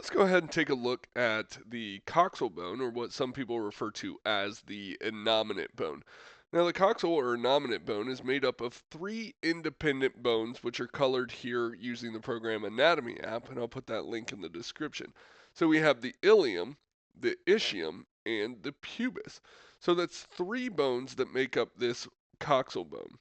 Let's go ahead and take a look at the coxal bone, or what some people refer to as the innominate bone. Now, the coxal or innominate bone is made up of three independent bones, which are colored here using the program Anatomy app, and I'll put that link in the description. So we have the ilium, the ischium, and the pubis. So that's three bones that make up this coxal bone.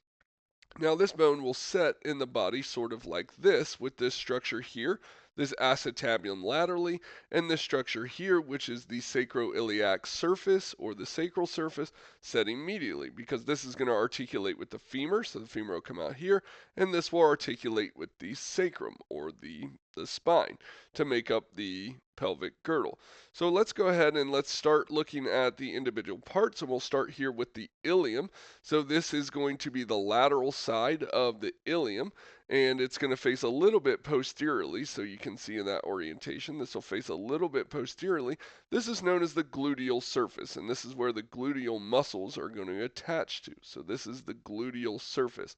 Now, this bone will set in the body sort of like this, with this structure here, this acetabulum laterally, and this structure here, which is the sacroiliac surface or the sacral surface, setting medially, because this is going to articulate with the femur, so the femur will come out here, and this will articulate with the sacrum or the spine to make up the pelvic girdle. So let's go ahead and let's start looking at the individual parts, and we'll start here with the ilium. So this is going to be the lateral side of the ilium, and it's going to face a little bit posteriorly, so you can see in that orientation, this will face a little bit posteriorly. This is known as the gluteal surface, and this is where the gluteal muscles are going to attach to. So this is the gluteal surface.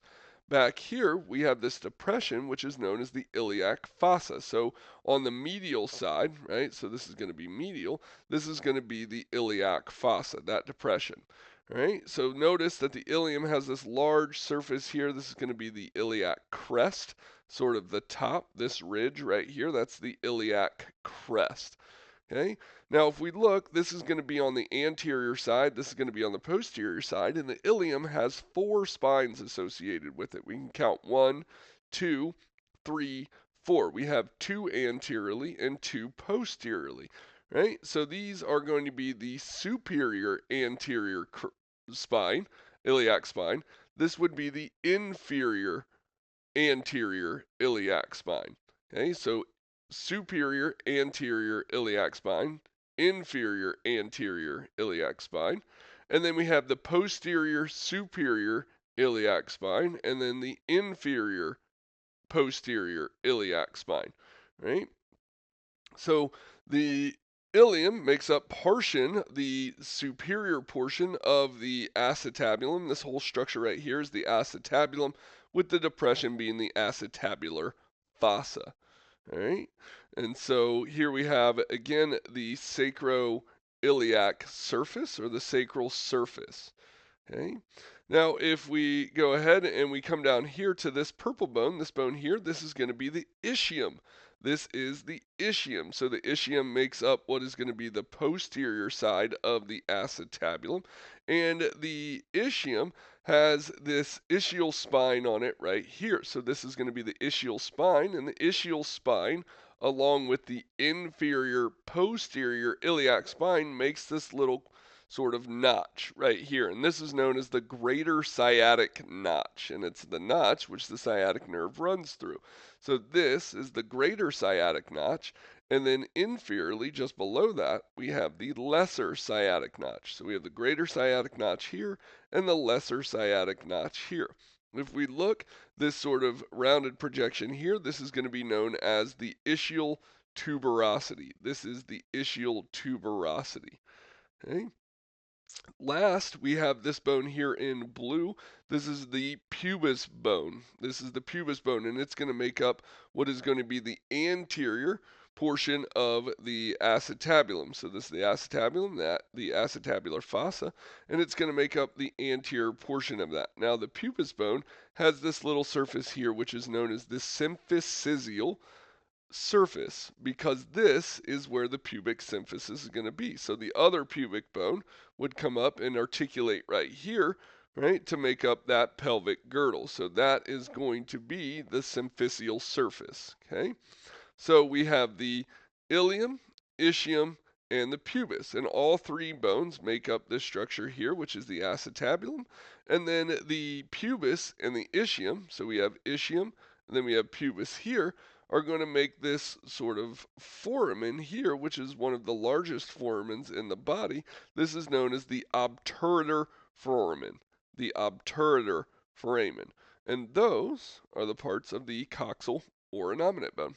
Back here, we have this depression, which is known as the iliac fossa. So on the medial side, right, so this is going to be medial, this is going to be the iliac fossa, that depression. Right, so notice that the ilium has this large surface here. This is going to be the iliac crest, sort of the top, this ridge right here, that's the iliac crest. Okay, now if we look, this is going to be on the anterior side, this is going to be on the posterior side, and the ilium has four spines associated with it. We can count 1, 2, 3, 4. We have two anteriorly and two posteriorly. Right, so these are going to be the superior anterior spine, iliac spine. This would be the inferior anterior iliac spine. Okay, so superior anterior iliac spine, inferior anterior iliac spine, and then we have the posterior superior iliac spine, and then the inferior posterior iliac spine, right? So the ilium makes up the superior portion of the acetabulum. This whole structure right here is the acetabulum, with the depression being the acetabular fossa. All right. And so here we have, again, the sacroiliac surface or the sacral surface. Okay. Now, if we go ahead and we come down here to this purple bone, this bone here, this is going to be the ischium. This is the ischium. So the ischium makes up what is going to be the posterior side of the acetabulum. And the ischium has this ischial spine on it right here. So this is going to be the ischial spine, and the ischial spine, along with the inferior posterior iliac spine, makes this little sort of notch right here. And this is known as the greater sciatic notch. And it's the notch which the sciatic nerve runs through. So this is the greater sciatic notch. And then inferiorly, just below that, we have the lesser sciatic notch. So we have the greater sciatic notch here and the lesser sciatic notch here. If we look, this sort of rounded projection here, this is going to be known as the ischial tuberosity. This is the ischial tuberosity. Okay. Last, we have this bone here in blue. This is the pubis bone. This is the pubis bone, and it's going to make up what is going to be the anterior portion of the acetabulum. So this is the acetabulum, the acetabular fossa, and it's going to make up the anterior portion of that. Now, the pubis bone has this little surface here, which is known as the symphysial surface, because this is where the pubic symphysis is going to be. So the other pubic bone would come up and articulate right here, right, to make up that pelvic girdle. So that is going to be the symphysial surface, okay? So we have the ilium, ischium, and the pubis, and all three bones make up this structure here, which is the acetabulum, and then the pubis and the ischium, so we have ischium, and then we have pubis here, are going to make this sort of foramen here, which is one of the largest foramens in the body. This is known as the obturator foramen, the obturator foramen, and those are the parts of the coxal or innominate bone.